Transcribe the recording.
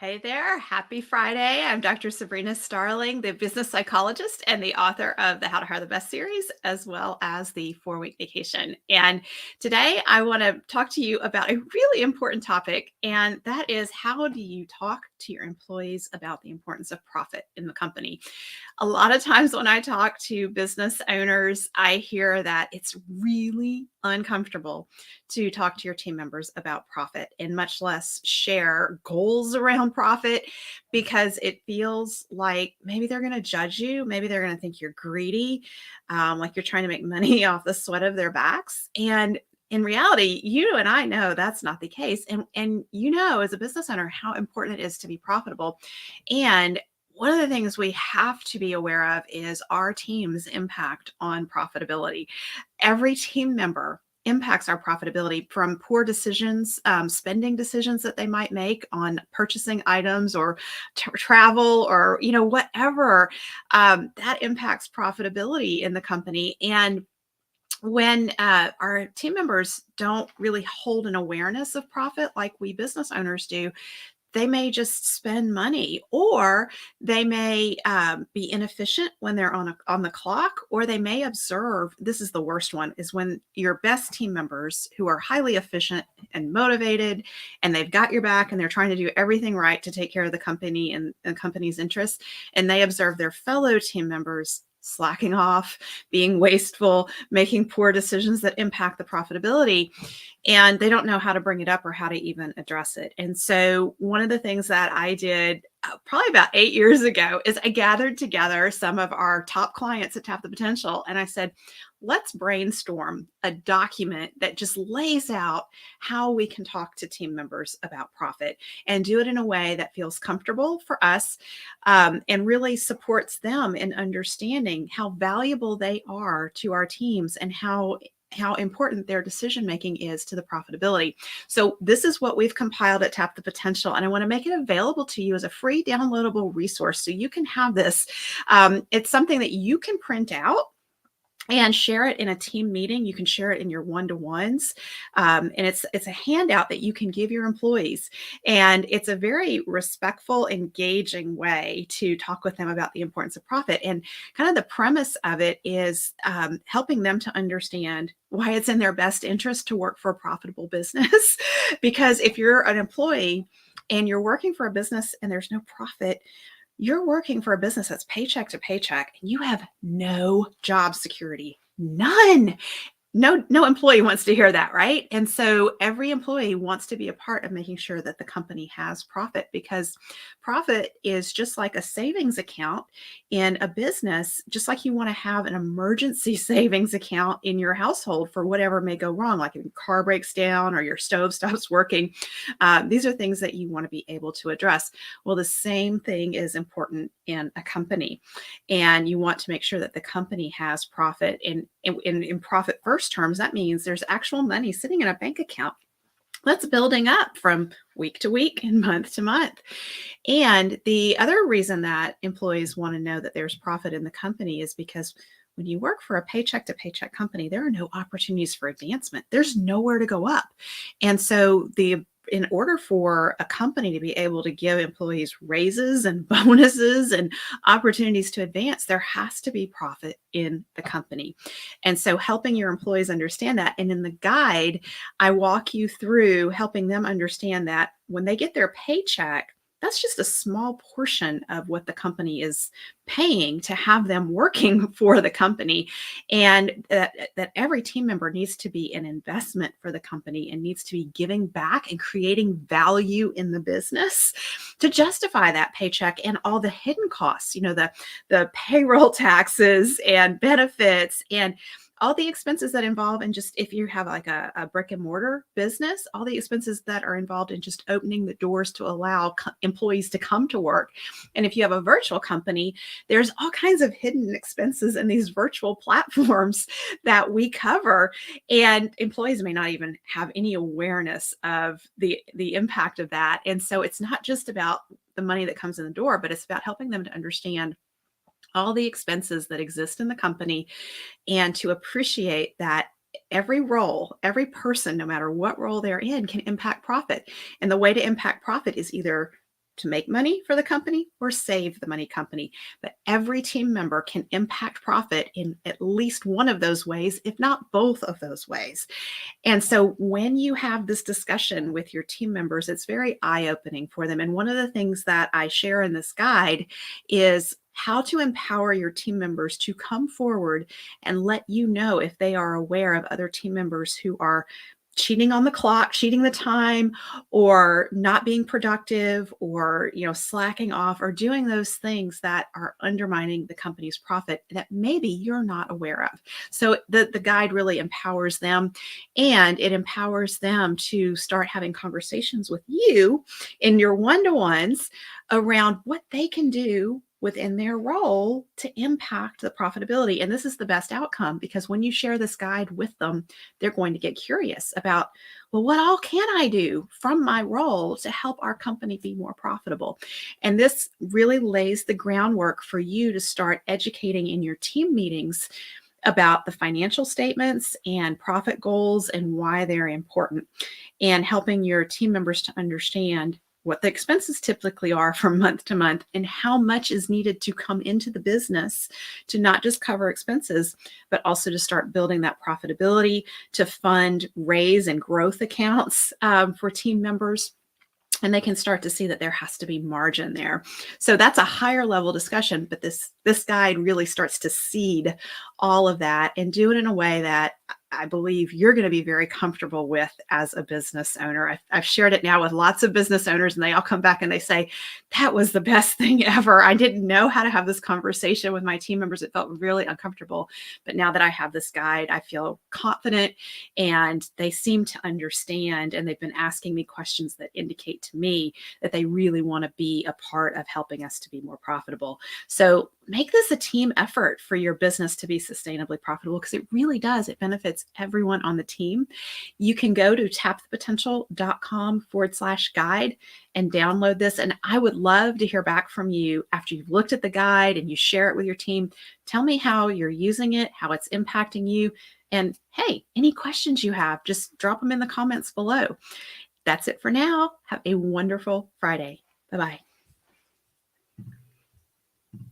Hey there. Happy Friday. I'm Dr. Sabrina Starling, the business psychologist and the author of the How to Hire the Best series, as well as the 4-Week Vacation. And today I want to talk to you about a really important topic, and that is how do you talk to your employees about the importance of profit in the company? A lot of times when I talk to business owners, I hear that it's really uncomfortable to talk to your team members about profit and much less share goals around profit because it feels like maybe they're going to judge you. Maybe they're going to think you're greedy, like you're trying to make money off the sweat of their backs. And in reality, you and I know that's not the case. And you know, as a business owner, how important it is to be profitable. And one of the things we have to be aware of is our team's impact on profitability. Every team member impacts our profitability from poor decisions, spending decisions that they might make on purchasing items or travel or whatever that impacts profitability in the company. And when our team members don't really hold an awareness of profit like we business owners do, they may just spend money, or they may be inefficient when they're on the clock, or they may observe. This is the worst one: is when your best team members who are highly efficient and motivated, and they've got your back, and they're trying to do everything right to take care of the company and the company's interests, and they observe their fellow team members slacking off, being wasteful, making poor decisions that impact the profitability, and they don't know how to bring it up or how to even address it. And so one of the things that I did probably about 8 years ago is I gathered together some of our top clients at Tap the Potential, and I said, let's brainstorm a document that just lays out how we can talk to team members about profit and do it in a way that feels comfortable for us, and really supports them in understanding how valuable they are to our teams and how important their decision making is to the profitability. So this is what we've compiled at Tap the Potential, and I want to make it available to you as a free downloadable resource so you can have this. It's something that you can print out and share it in a team meeting. You can share it in your one-to-ones, and it's a handout that you can give your employees. And it's a very respectful, engaging way to talk with them about the importance of profit. And kind of the premise of it is helping them to understand why it's in their best interest to work for a profitable business. Because if you're an employee and you're working for a business and there's no profit, you're working for a business that's paycheck to paycheck, and you have no job security. None. No employee wants to hear that, right? And so every employee wants to be a part of making sure that the company has profit, because profit is just like a savings account in a business, just like you want to have an emergency savings account in your household for whatever may go wrong, like if your car breaks down or your stove stops working. These are things that you want to be able to address. Well, the same thing is important in a company, and you want to make sure that the company has profit. In profit first terms, that means there's actual money sitting in a bank account that's building up from week to week and month to month. And the other reason that employees want to know that there's profit in the company is because when you work for a paycheck to paycheck company, there are no opportunities for advancement. There's nowhere to go up. And so in order for a company to be able to give employees raises and bonuses and opportunities to advance, there has to be profit in the company. And so helping your employees understand that. And in the guide, I walk you through helping them understand that when they get their paycheck, that's just a small portion of what the company is paying to have them working for the company. And that every team member needs to be an investment for the company and needs to be giving back and creating value in the business to justify that paycheck and all the hidden costs, the payroll taxes and benefits and all the expenses that involve, and just if you have like a brick and mortar business, all the expenses that are involved in just opening the doors to allow employees to come to work. And if you have a virtual company, there's all kinds of hidden expenses in these virtual platforms that we cover. And employees may not even have any awareness of the impact of that. And so it's not just about the money that comes in the door, but it's about helping them to understand all the expenses that exist in the company and to appreciate that every role, every person, no matter what role they're in, can impact profit. And the way to impact profit is either to make money for the company or save the money company. But every team member can impact profit in at least one of those ways, if not both of those ways. And so when you have this discussion with your team members, it's very eye-opening for them. And one of the things that I share in this guide is how to empower your team members to come forward and let you know if they are aware of other team members who are cheating on the clock, cheating the time, or not being productive, or slacking off, or doing those things that are undermining the company's profit that maybe you're not aware of. So the guide really empowers them, and it empowers them to start having conversations with you in your one-to-ones around what they can do within their role to impact the profitability. And this is the best outcome, because when you share this guide with them, they're going to get curious about, well, what all can I do from my role to help our company be more profitable? And this really lays the groundwork for you to start educating in your team meetings about the financial statements and profit goals and why they're important, and helping your team members to understand what the expenses typically are from month to month and how much is needed to come into the business to not just cover expenses, but also to start building that profitability, to fund raise and growth accounts for team members. And they can start to see that there has to be margin there. So that's a higher level discussion, but this guide really starts to seed all of that and do it in a way that I believe you're going to be very comfortable with as a business owner. I've shared it now with lots of business owners, and they all come back and they say, that was the best thing ever. I didn't know how to have this conversation with my team members. It felt really uncomfortable. But now that I have this guide, I feel confident, and they seem to understand. And they've been asking me questions that indicate to me that they really want to be a part of helping us to be more profitable. So make this a team effort for your business to be sustainably profitable, because it really does. It benefits everyone on the team. You can go to tapthepotential.com/guide and download this. And I would love to hear back from you after you've looked at the guide and you share it with your team. Tell me how you're using it, how it's impacting you. And hey, any questions you have, just drop them in the comments below. That's it for now. Have a wonderful Friday. Bye-bye.